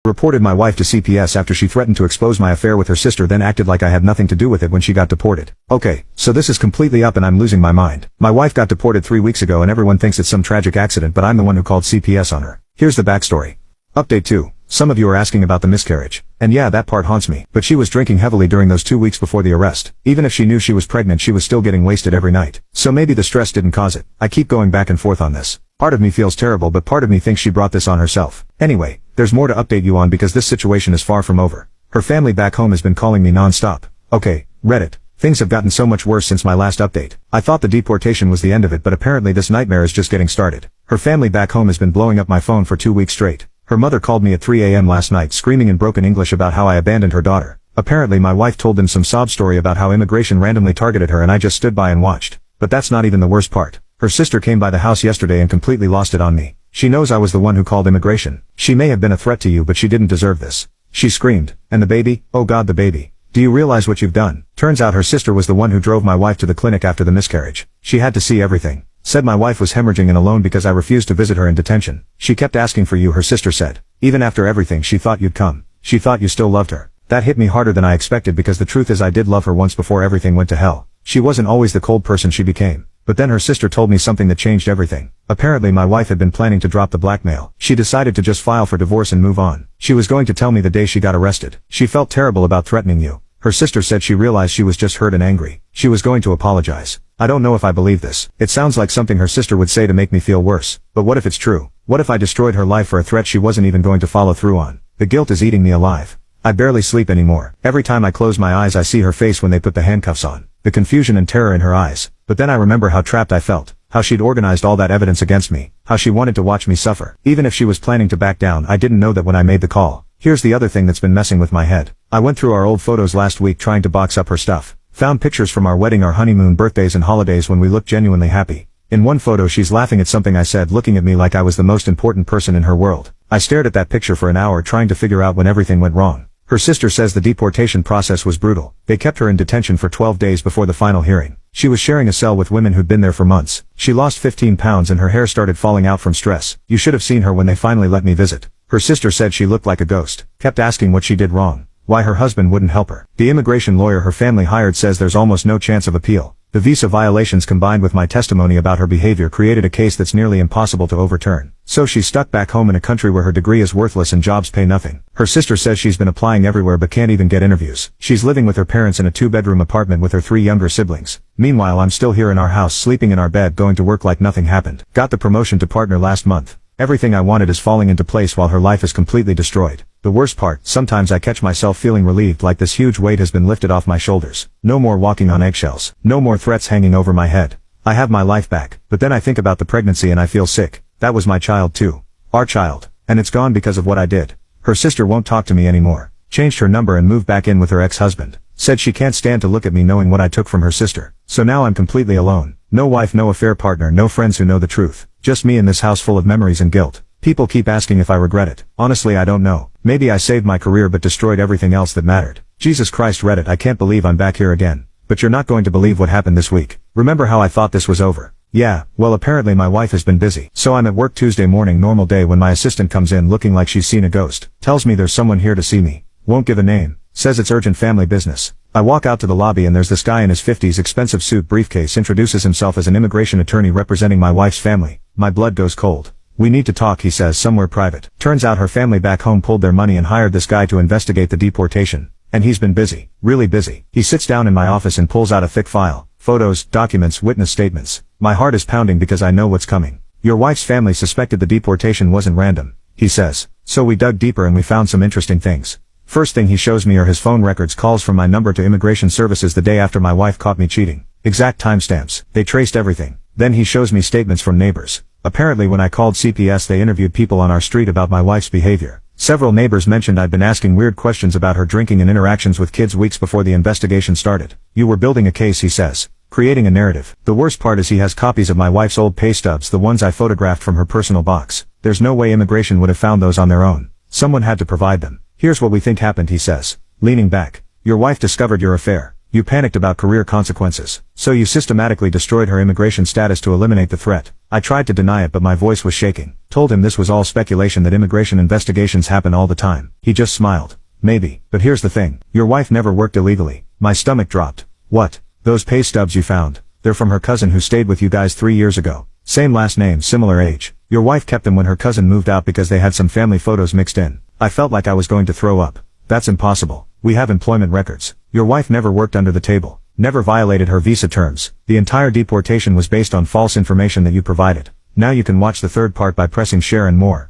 Reported my wife to CPS after she threatened to expose my affair with her sister, then acted like I had nothing to do with it when she got deported. Okay, so this is completely up and I'm losing my mind. My wife got deported 3 weeks ago and everyone thinks it's some tragic accident, but I'm the one who called CPS on her. Here's the backstory. Update 2. Some of you are asking about the miscarriage. And yeah, that part haunts me. But she was drinking heavily during those 2 weeks before the arrest. Even if she knew she was pregnant, she was still getting wasted every night. So maybe the stress didn't cause it. I keep going back and forth on this. Part of me feels terrible, but part of me thinks she brought this on herself. Anyway, there's more to update you on because this situation is far from over. Her family back home has been calling me non-stop. Okay, Reddit. Things have gotten so much worse since my last update. I thought the deportation was the end of it, but apparently this nightmare is just getting started. Her family back home has been blowing up my phone for 2 weeks straight. Her mother called me at 3 a.m. last night screaming in broken English about how I abandoned her daughter. Apparently my wife told them some sob story about how immigration randomly targeted her and I just stood by and watched. But that's not even the worst part. Her sister came by the house yesterday and completely lost it on me. She knows I was the one who called immigration. She may have been a threat to you, but she didn't deserve this. She screamed. And the baby? Oh God, the baby. Do you realize what you've done? Turns out her sister was the one who drove my wife to the clinic after the miscarriage. She had to see everything. Said my wife was hemorrhaging and alone because I refused to visit her in detention. She kept asking for you, her sister said. Even after everything, she thought you'd come. She thought you still loved her. That hit me harder than I expected because the truth is I did love her once before everything went to hell. She wasn't always the cold person she became. But then her sister told me something that changed everything. Apparently my wife had been planning to drop the blackmail. She decided to just file for divorce and move on. She was going to tell me the day she got arrested. She felt terrible about threatening you. Her sister said she realized she was just hurt and angry. She was going to apologize. I don't know if I believe this. It sounds like something her sister would say to make me feel worse. But what if it's true? What if I destroyed her life for a threat she wasn't even going to follow through on? The guilt is eating me alive. I barely sleep anymore. Every time I close my eyes I see her face when they put the handcuffs on. The confusion and terror in her eyes. But then I remember how trapped I felt. How she'd organized all that evidence against me. How she wanted to watch me suffer. Even if she was planning to back down, I didn't know that when I made the call. Here's the other thing that's been messing with my head. I went through our old photos last week trying to box up her stuff. Found pictures from our wedding, our honeymoon, birthdays and holidays when we looked genuinely happy. In one photo she's laughing at something I said, looking at me like I was the most important person in her world. I stared at that picture for an hour trying to figure out when everything went wrong. Her sister says the deportation process was brutal. They kept her in detention for 12 days before the final hearing. She was sharing a cell with women who'd been there for months. She lost 15 pounds and her hair started falling out from stress. You should have seen her when they finally let me visit. Her sister said she looked like a ghost. Kept asking what she did wrong. Why her husband wouldn't help her. The immigration lawyer her family hired says there's almost no chance of appeal. The visa violations combined with my testimony about her behavior created a case that's nearly impossible to overturn. So she's stuck back home in a country where her degree is worthless and jobs pay nothing. Her sister says she's been applying everywhere but can't even get interviews. She's living with her parents in a 2-bedroom apartment with her 3 younger siblings. Meanwhile I'm still here in our house sleeping in our bed going to work like nothing happened. Got the promotion to partner last month. Everything I wanted is falling into place while her life is completely destroyed. The worst part, sometimes I catch myself feeling relieved like this huge weight has been lifted off my shoulders. No more walking on eggshells. No more threats hanging over my head. I have my life back. But then I think about the pregnancy and I feel sick. That was my child too. Our child. And it's gone because of what I did. Her sister won't talk to me anymore. Changed her number and moved back in with her ex-husband. Said she can't stand to look at me knowing what I took from her sister. So now I'm completely alone. No wife, no affair partner, no friends who know the truth. Just me in this house full of memories and guilt. People keep asking if I regret it. Honestly, I don't know. Maybe I saved my career but destroyed everything else that mattered. Jesus Christ, Reddit, I can't believe I'm back here again. But you're not going to believe what happened this week. Remember how I thought this was over? Yeah, well apparently my wife has been busy. So I'm at work Tuesday morning, normal day, when my assistant comes in looking like she's seen a ghost. Tells me there's someone here to see me. Won't give a name. Says it's urgent family business. I walk out to the lobby and there's this guy in his 50s, expensive suit, briefcase, introduces himself as an immigration attorney representing my wife's family. My blood goes cold. We need to talk, he says, somewhere private. Turns out her family back home pulled their money and hired this guy to investigate the deportation. And he's been busy. Really busy. He sits down in my office and pulls out a thick file. Photos, documents, witness statements. My heart is pounding because I know what's coming. Your wife's family suspected the deportation wasn't random, he says. So we dug deeper and we found some interesting things. First thing he shows me are his phone records, calls from my number to immigration services the day after my wife caught me cheating. Exact timestamps. They traced everything. Then he shows me statements from neighbors. Apparently when I called CPS they interviewed people on our street about my wife's behavior. Several neighbors mentioned I'd been asking weird questions about her drinking and interactions with kids weeks before the investigation started. You were building a case, he says. Creating a narrative. The worst part is he has copies of my wife's old pay stubs, the ones I photographed from her personal box. There's no way immigration would have found those on their own. Someone had to provide them. Here's what we think happened, he says, leaning back. Your wife discovered your affair. You panicked about career consequences. So you systematically destroyed her immigration status to eliminate the threat. I tried to deny it but my voice was shaking. Told him this was all speculation, that immigration investigations happen all the time. He just smiled. Maybe. But here's the thing. Your wife never worked illegally. My stomach dropped. What? Those pay stubs you found? They're from her cousin who stayed with you guys 3 years ago. Same last name, similar age. Your wife kept them when her cousin moved out because they had some family photos mixed in. I felt like I was going to throw up. That's impossible. We have employment records. Your wife never worked under the table. Never violated her visa terms. The entire deportation was based on false information that you provided. Now you can watch the third part by pressing share and more.